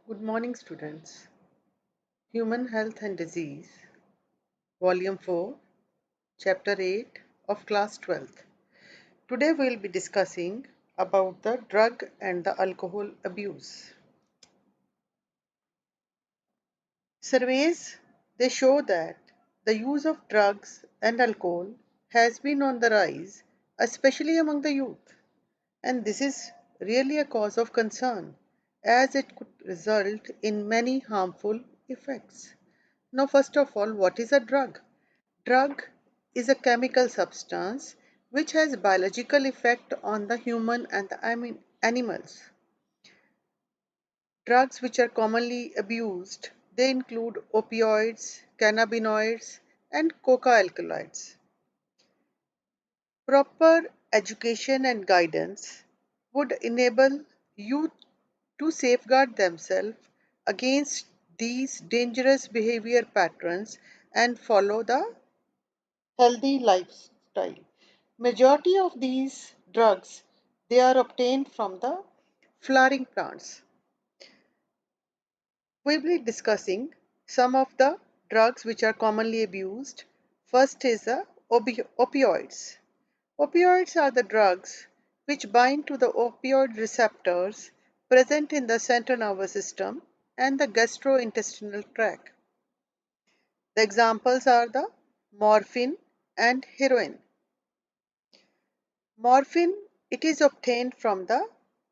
Good morning, students. Human Health and Disease, Volume 4, Chapter 8 of Class 12th. Today we will be discussing about the drug and the alcohol abuse. Surveys they show that the use of drugs and alcohol has been on the rise, especially among the youth, and this is really a cause of concern as it could result in many harmful effects. Now, first of all, what is a drug? Drug is a chemical substance which has biological effect on the human and the animals. Drugs which are commonly abused, they include opioids, cannabinoids, and coca alkaloids. Proper education and guidance would enable youth to safeguard themselves against these dangerous behavior patterns and follow the healthy lifestyle. Majority of these drugs they are obtained from the flowering plants. We will be discussing some of the drugs which are commonly abused. First is the opioids. Opioids are the drugs which bind to the opioid receptors present in the central nervous system and the gastrointestinal tract. The examples are the morphine and heroin. Morphine it is obtained from the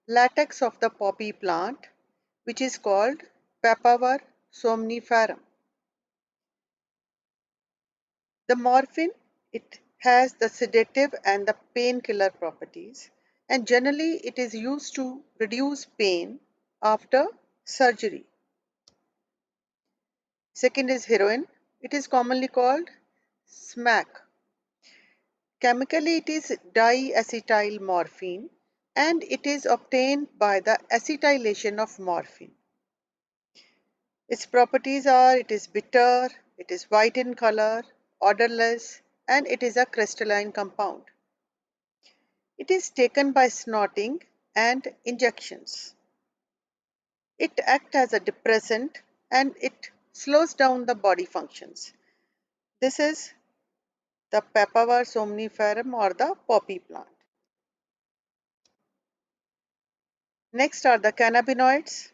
latex of the poppy plant which is called Papaver somniferum. The morphine it has the sedative and the painkiller properties and generally it is used to reduce pain after surgery. Second is heroin. It is commonly called smack. Chemically, it is diacetyl morphine and it is obtained by the acetylation of morphine. Its properties are it is bitter, it is white in color, odorless, and it is a crystalline compound. It is taken by snorting and injections. It acts as a depressant and it slows down the body functions. This is the Papaver somniferum or the poppy plant. Next are the cannabinoids.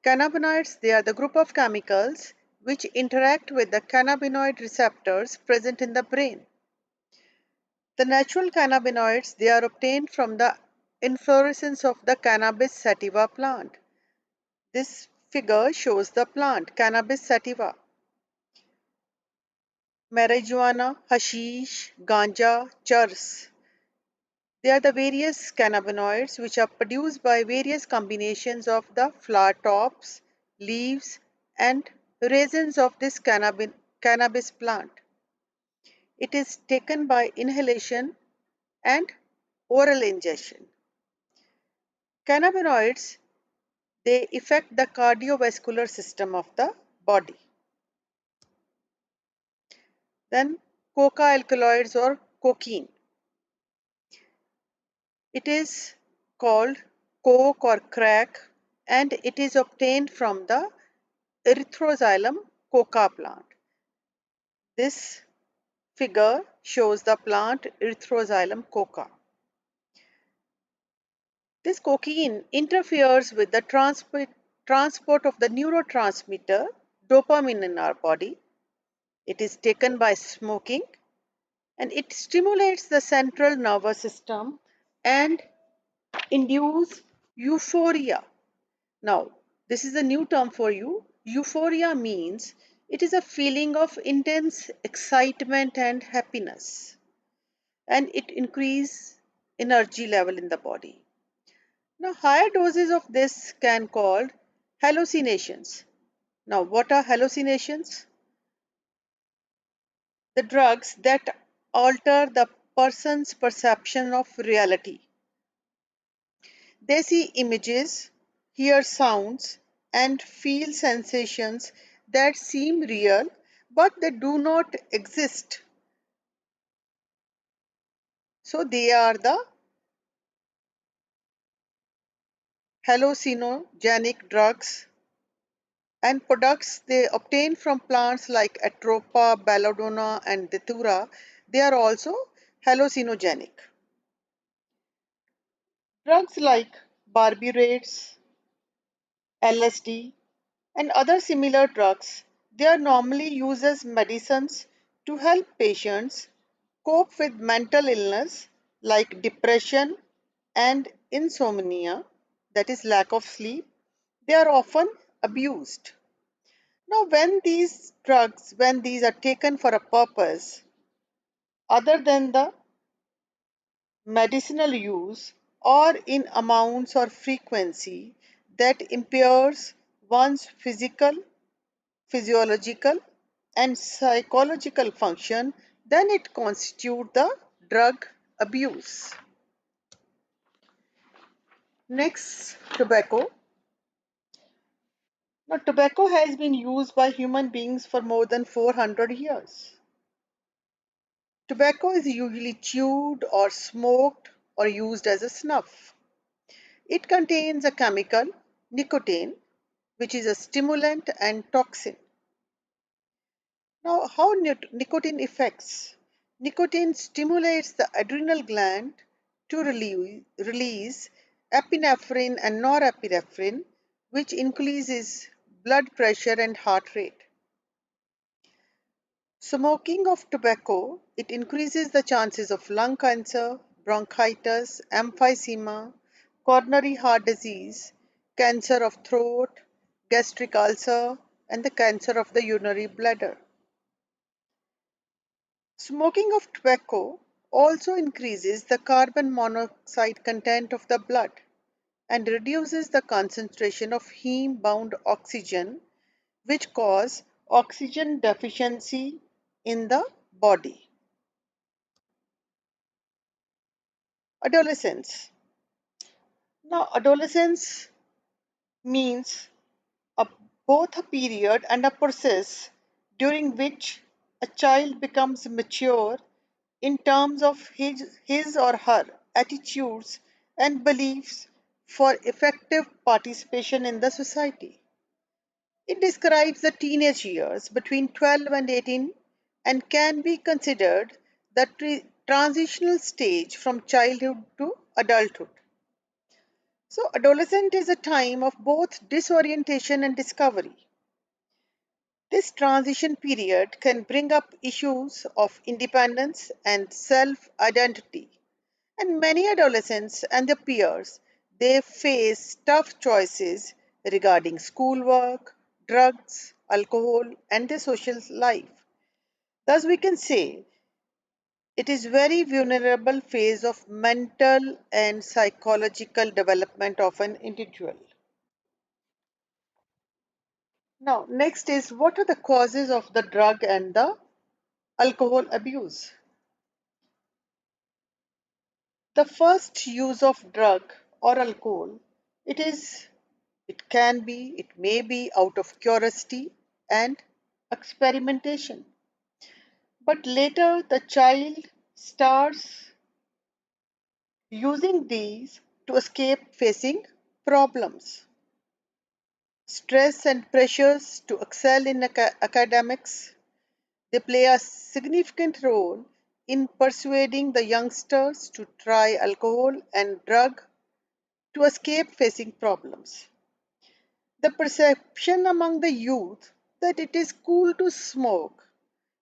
Cannabinoids, they are the group of chemicals which interact with the cannabinoid receptors present in the brain. The natural cannabinoids, they are obtained from the inflorescence of the cannabis sativa plant. This figure shows the plant, cannabis sativa. Marijuana, hashish, ganja, churs. They are the various cannabinoids which are produced by various combinations of the flower tops, leaves, and raisins of this cannabis plant. It is taken by inhalation and oral ingestion. Cannabinoids they affect the cardiovascular system of the body. Then coca alkaloids or cocaine. It is called coke or crack and it is obtained from the Erythroxylum coca plant. This figure shows the plant Erythroxylum coca. This cocaine interferes with the transport of the neurotransmitter dopamine in our body. It is taken by smoking and it stimulates the central nervous system and induce euphoria. Now, this is a new term for you. Euphoria means it is a feeling of intense excitement and happiness, and it increases energy level in the body. Now, higher doses of this can called hallucinations. Now, what are hallucinations? The drugs that alter the person's perception of reality. They see images, hear sounds, and feel sensations that seem real but they do not exist. So, they are the hallucinogenic drugs. and products they obtain from plants like Atropa, Belladonna, and Datura, they are also hallucinogenic. Drugs like barbiturates, LSD, and other similar drugs, they are normally used as medicines to help patients cope with mental illness like depression and insomnia, that is, lack of sleep. They are often abused. Now, when these are taken for a purpose other than the medicinal use or in amounts or frequency that impairs one's physiological, and psychological function, then it constitutes the drug abuse. Next, tobacco. Now, tobacco has been used by human beings for more than 400 years. Tobacco is usually chewed or smoked or used as a snuff. It contains a chemical, nicotine, which is a stimulant and toxin. Now, how nicotine affects? Nicotine stimulates the adrenal gland to release epinephrine and norepinephrine, which increases blood pressure and heart rate. Smoking of tobacco, it increases the chances of lung cancer, bronchitis, emphysema, coronary heart disease, cancer of throat, gastric ulcer, and the cancer of the urinary bladder. Smoking of tobacco also increases the carbon monoxide content of the blood and reduces the concentration of heme-bound oxygen, which cause oxygen deficiency in the body. Adolescence. Now, adolescence means a, both a period and a process during which a child becomes mature in terms of his or her attitudes and beliefs for effective participation in the society. It describes the teenage years between 12 and 18 and can be considered the transitional stage from childhood to adulthood. So, adolescent is a time of both disorientation and discovery. This transition period can bring up issues of independence and self identity. And many adolescents and their peers, they face tough choices regarding schoolwork, drugs, alcohol, and their social life. Thus, we can say it is very vulnerable phase of mental and psychological development of an individual. Now, next is what are the causes of the drug and the alcohol abuse? The first use of drug or alcohol, it is, it may be out of curiosity and experimentation. But later the child starts using these to escape facing problems, stress and pressures to excel in academics. They play a significant role in persuading the youngsters to try alcohol and drug to escape facing problems. The perception among the youth that it is cool to smoke,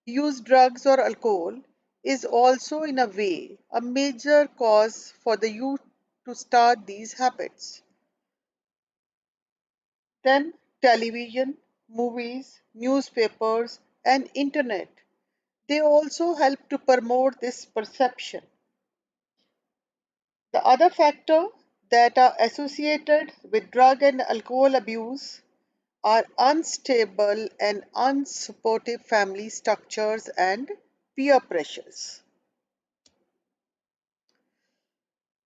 use drugs or alcohol is also in a way a major cause for the youth to start these habits. Then television, movies, newspapers and internet, they also help to promote this perception. The other factor that are associated with drug and alcohol abuse are unstable and unsupportive family structures and peer pressures.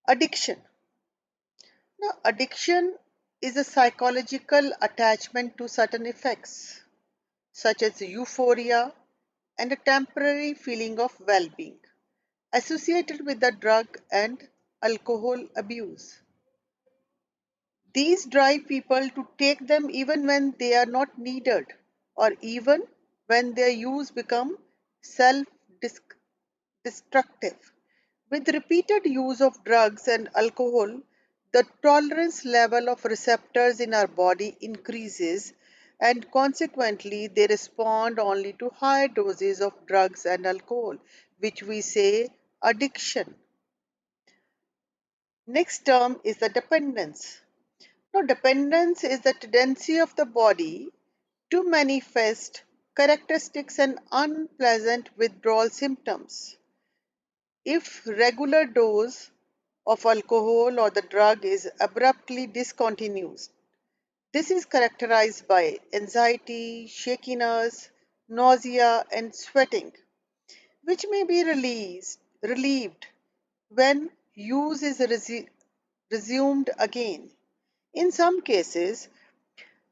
Addiction. Now, addiction is a psychological attachment to certain effects, such as euphoria and a temporary feeling of well being, associated with the drug and alcohol abuse. These drive people to take them even when they are not needed or even when their use become self destructive. With repeated use of drugs and alcohol, the tolerance level of receptors in our body increases and consequently they respond only to high doses of drugs and alcohol, which we say addiction. Next term is the dependence. Now, dependence is the tendency of the body to manifest characteristics and unpleasant withdrawal symptoms. If regular dose of alcohol or the drug is abruptly discontinued, this is characterized by anxiety, shakiness, nausea, and sweating, which may be relieved when use is resumed again. In some cases,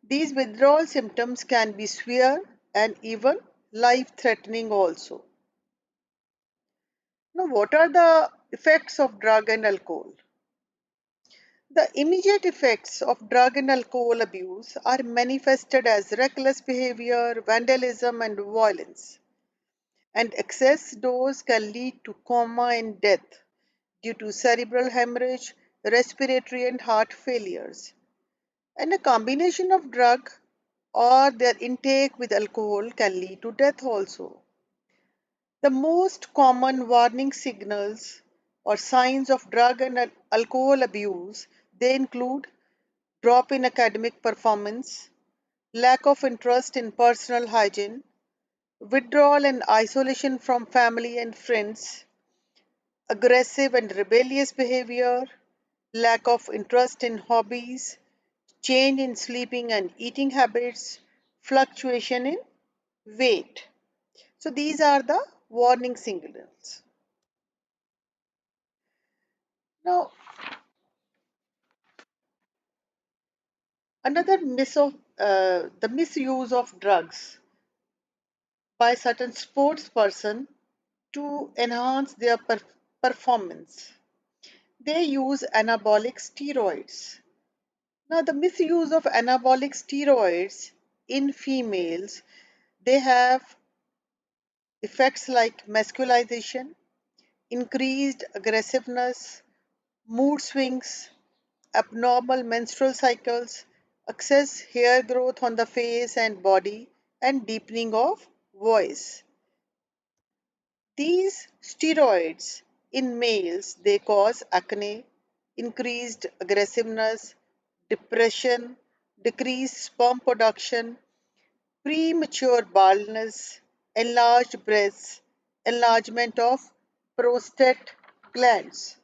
these withdrawal symptoms can be severe and even life threatening also. Now, what are the effects of drug and alcohol? The immediate effects of drug and alcohol abuse are manifested as reckless behavior, vandalism, and violence. And excess dose can lead to coma and death due to cerebral hemorrhage, respiratory, and heart failures. And a combination of drug or their intake with alcohol can lead to death also. The most common warning signals or signs of drug and alcohol abuse they include drop in academic performance, lack of interest in personal hygiene, withdrawal and isolation from family and friends, aggressive and rebellious behavior, lack of interest in hobbies, change in sleeping and eating habits, fluctuation in weight. So these are the warning signals. Now, another the misuse of drugs by certain sports person to enhance their performance. They use anabolic steroids. Now, the misuse of anabolic steroids in females, they have effects like masculization, increased aggressiveness, mood swings, abnormal menstrual cycles, excess hair growth on the face and body, and deepening of voice. These steroids in males they cause acne, increased aggressiveness, depression, decreased sperm production, premature baldness, enlarged breasts, enlargement of prostate glands.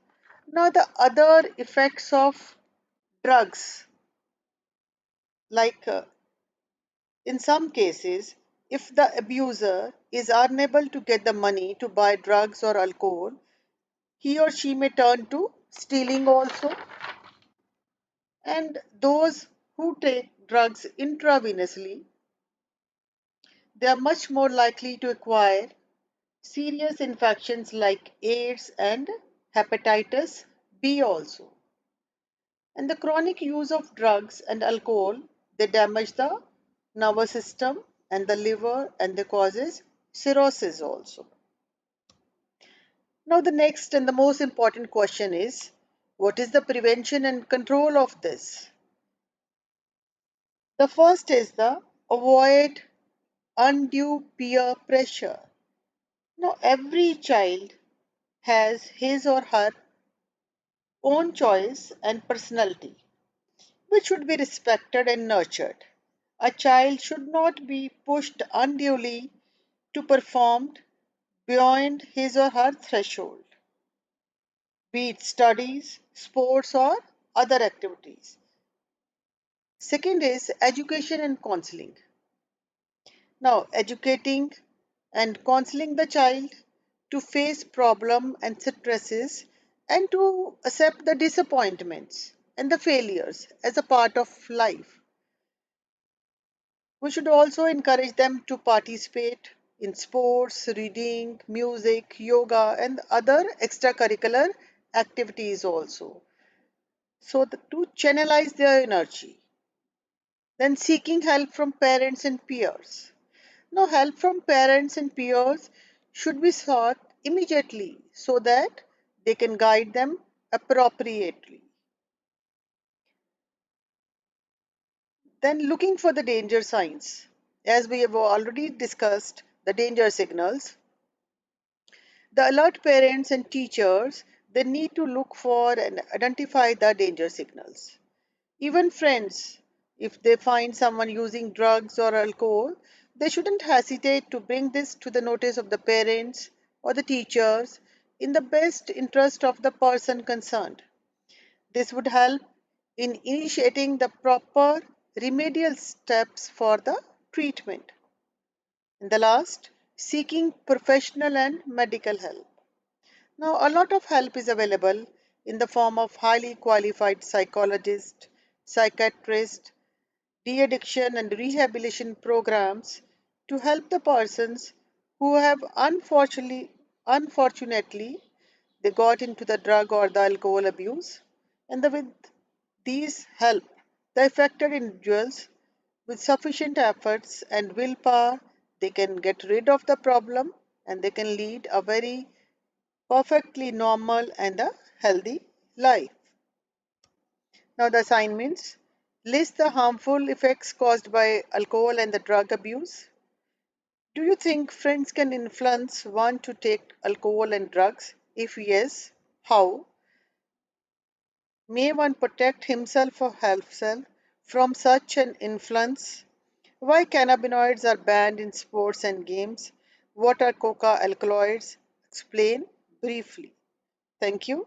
Now the other effects of drugs like in some cases if the abuser is unable to get the money to buy drugs or alcohol, he or she may turn to stealing also. And those who take drugs intravenously, they are much more likely to acquire serious infections like AIDS and hepatitis B also. And the chronic use of drugs and alcohol, they damage the nervous system and the liver and they causes cirrhosis also. Now the next and the most important question is what is the prevention and control of this? The first is the avoid undue peer pressure. Now every child has his or her own choice and personality, which should be respected and nurtured. A child should not be pushed unduly to perform beyond his or her threshold, be it studies, sports, or other activities. Second is education and counseling. Now, educating and counseling the child to face problem and stresses and to accept the disappointments and the failures as a part of life. We should also encourage them to participate in sports, reading, music, yoga, and other extracurricular activities also. to channelize their energy. Then seeking help from parents and peers. Now, help from parents and peers should be sought immediately so that they can guide them appropriately. Then, looking for the danger signs. As we have already discussed, the danger signals, the alert parents and teachers, they need to look for and identify the danger signals. Even friends, if they find someone using drugs or alcohol, they shouldn't hesitate to bring this to the notice of the parents or the teachers in the best interest of the person concerned. This would help in initiating the proper remedial steps for the treatment. And the last, seeking professional and medical help. Now, a lot of help is available in the form of highly qualified psychologists, psychiatrists, de-addiction and rehabilitation programs to help the persons who have unfortunately they got into the drug or the alcohol abuse, and with these help the affected individuals with sufficient efforts and willpower they can get rid of the problem and they can lead a very perfectly normal and a healthy life. Now, the assignments list the harmful effects caused by alcohol and the drug abuse. Do you think friends can influence one to take alcohol and drugs? If yes, how? May one protect himself or herself from such an influence? Why cannabinoids are banned in sports and games? What are coca alkaloids? Explain briefly. Thank you.